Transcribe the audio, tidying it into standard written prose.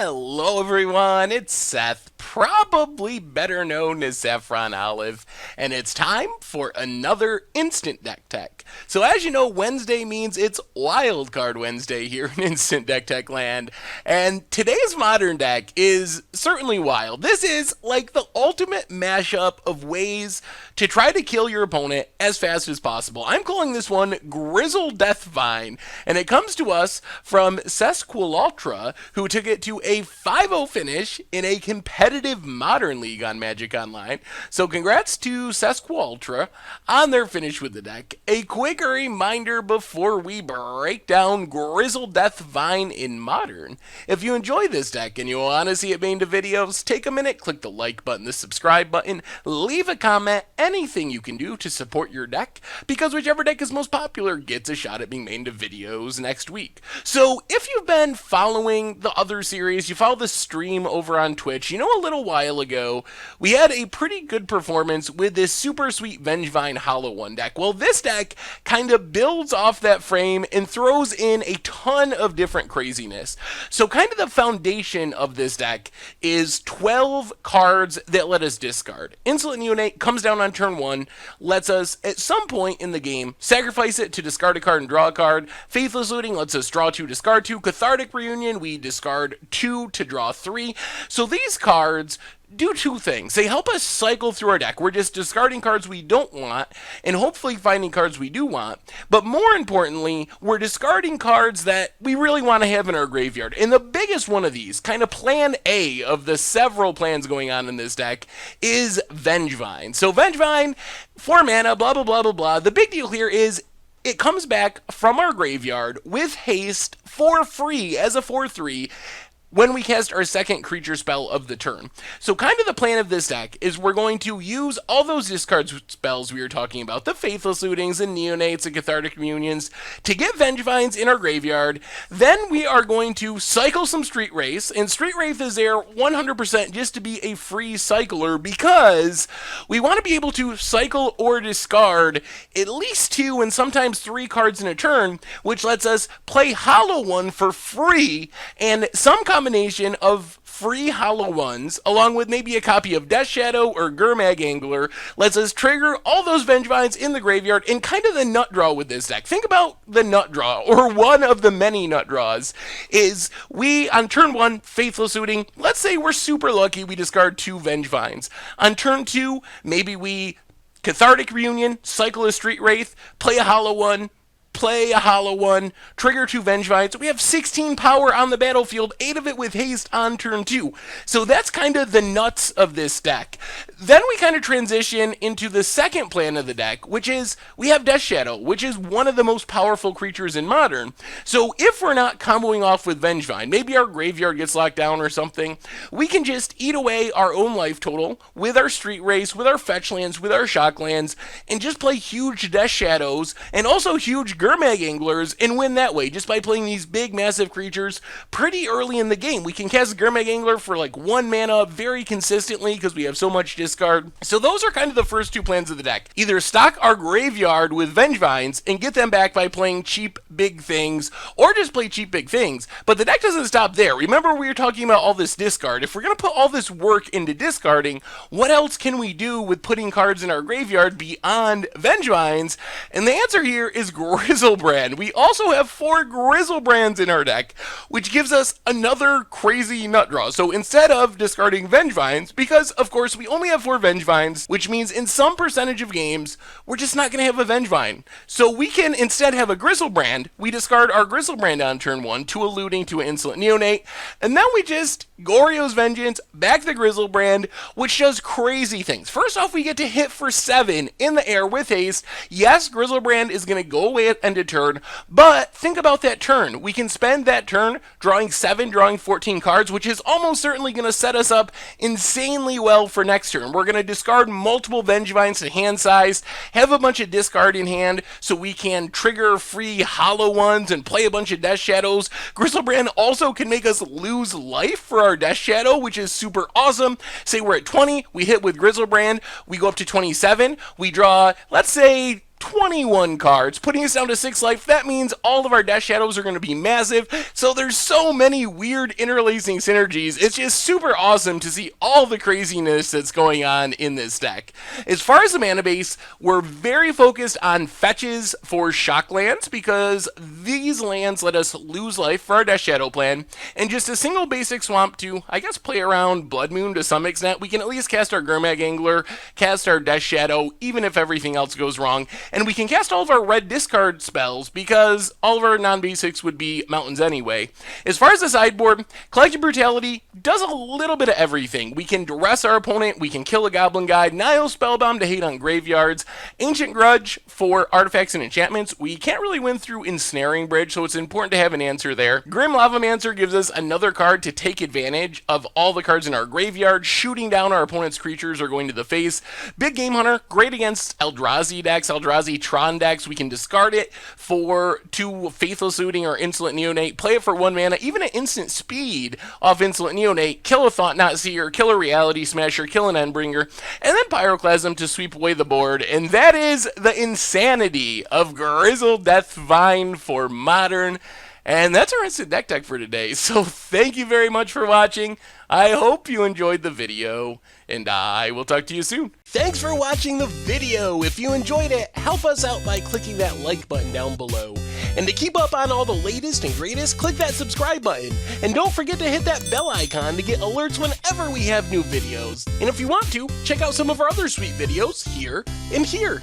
Hello everyone, it's Seth, probably better known as Saffron Olive, and it's time for another Instant Deck Tech. So as you know, Wednesday means it's Wildcard Wednesday here in Instant Deck Tech land, and today's modern deck is certainly wild. This is like the ultimate mashup of ways to try to kill your opponent as fast as possible. I'm calling this one GriselDeathVine, and it comes to us from Sesqualultra, who took it to a 5-0 finish in a competitive Modern League on Magic Online. So congrats to Sesqualultra on their finish with the deck. A quick reminder before we break down GriselDeathVine in Modern. If you enjoy this deck and you want to see it made into videos, take a minute, click the like button, the subscribe button, leave a comment, anything you can do to support your deck, because whichever deck is most popular gets a shot at being made into videos next week. So if you've been following the other series, you follow the stream over on Twitch, you know a little while ago, we had a pretty good performance with this super sweet Vengevine Hollow 1 deck. Well, this deck kind of builds off that frame and throws in a ton of different craziness. So kind of the foundation of this deck is 12 cards that let us discard. Insolent Neonate comes down on turn 1, lets us, at some point in the game, sacrifice it to discard a card and draw a card. Faithless Looting lets us draw 2, discard 2. Cathartic Reunion, we discard 2 to draw 3. So these cards do two things. They help us cycle through our deck. We're just discarding cards we don't want and hopefully finding cards we do want. But more importantly, we're discarding cards that we really want to have in our graveyard. And the biggest one of these, kind of plan A of the several plans going on in this deck, is Vengevine. So Vengevine, 4 mana, blah, blah, blah, blah, blah. The big deal here is it comes back from our graveyard with haste for free as a 4/3 when we cast our second creature spell of the turn. So kind of the plan of this deck is we're going to use all those discard spells we were talking about, the Faithless Lootings and Neonates and Cathartic Reunions, to get Vengevines in our graveyard. Then we are going to cycle some Street Wraiths, and Street Wraith is there 100% just to be a free cycler, because we want to be able to cycle or discard at least 2 and sometimes 3 cards in a turn, which lets us play Hollow 1 for free, and some combination of free Hollow 1s, along with maybe a copy of Death Shadow or Gurmag Angler, lets us trigger all those Vengevines in the graveyard. And kind of the nut draw with this deck, think about the nut draw, or one of the many nut draws, is we, on turn 1, Faithless Looting, let's say we're super lucky, we discard 2 Vengevines. On turn 2, maybe we Cathartic Reunion, cycle a Street Wraith, play a Hollow 1, play a Hollow 1, trigger 2 Vengevines. We have 16 power on the battlefield, 8 of it with haste on turn 2. So that's kind of the nuts of this deck. Then we kind of transition into the second plan of the deck, which is we have Death Shadow, which is one of the most powerful creatures in Modern. So if we're not comboing off with Vengevine, maybe our graveyard gets locked down or something, we can just eat away our own life total with our Street Race, with our fetch lands, with our shock lands, and just play huge Death Shadows and also huge Gurmag Anglers and win that way, just by playing these big, massive creatures pretty early in the game. We can cast Gurmag Angler for like 1 mana very consistently because we have so much discard. So those are kind of the first 2 plans of the deck. Either stock our graveyard with Vengevines and get them back by playing cheap, big things, or just play cheap, big things. But the deck doesn't stop there. Remember, we were talking about all this discard. If we're going to put all this work into discarding, what else can we do with putting cards in our graveyard beyond Vengevines? And the answer here is Griselbrand. We also have 4 Griselbrands in our deck, which gives us another crazy nut draw. So instead of discarding Vengevines, because of course we only have 4 Vengevines, which means in some percentage of games, we're just not going to have a Vengevine. So we can instead have a Griselbrand. We discard our Griselbrand on turn 1 to a Looting, to an Insolent Neonate, and then we just Goryo's Vengeance, back the Griselbrand, which does crazy things. First off, we get to hit for 7 in the air with haste. Yes, Griselbrand is going to go away at end of turn, but think about that turn. We can spend that turn drawing 7, drawing 14 cards, which is almost certainly going to set us up insanely well for next turn. We're going to discard multiple Vengevines to hand size, have a bunch of discard in hand, so we can trigger free Hollow 1s and play a bunch of Death Shadows. Griselbrand also can make us lose life for our Death Shadow, which is super awesome. Say we're at 20, we hit with Griselbrand, we go up to 27, we draw, let's say, 21 cards, putting us down to 6 life. That means all of our Death Shadows are going to be massive, so there's so many weird interlacing synergies. It's just super awesome to see all the craziness that's going on in this deck. As far as the mana base, we're very focused on fetches for shock lands, because these lands let us lose life for our Death Shadow plan, and just a single basic swamp to, I guess, play around Blood Moon to some extent. We can at least cast our Gurmag Angler, cast our Death Shadow, even if everything else goes wrong. And we can cast all of our red discard spells, because all of our non-basics would be mountains anyway. As far as the sideboard, Collective Brutality does a little bit of everything. We can duress our opponent, we can kill a Goblin Guide, Nihil Spellbomb to hate on graveyards, Ancient Grudge for artifacts and enchantments. We can't really win through Ensnaring Bridge, so it's important to have an answer there. Grim Lavamancer gives us another card to take advantage of all the cards in our graveyard, shooting down our opponent's creatures or going to the face. Big Game Hunter, great against Eldrazi decks, Eldrazi Tron decks. We can discard it for 2 Faithless Looting or Insolent Neonate, play it for 1 mana, even at instant speed off Insolent Neonate, kill a Thought-Knot Seer, kill a Reality Smasher, kill an Endbringer, and then Pyroclasm to sweep away the board. And that is the insanity of GriselDeathVine for Modern. And that's our instant deck tech for today. So thank you very much for watching. I hope you enjoyed the video, and I will talk to you soon. Thanks for watching the video. If you enjoyed it, help us out by clicking that like button down below. And to keep up on all the latest and greatest, click that subscribe button. And don't forget to hit that bell icon to get alerts whenever we have new videos. And if you want to, check out some of our other sweet videos here and here.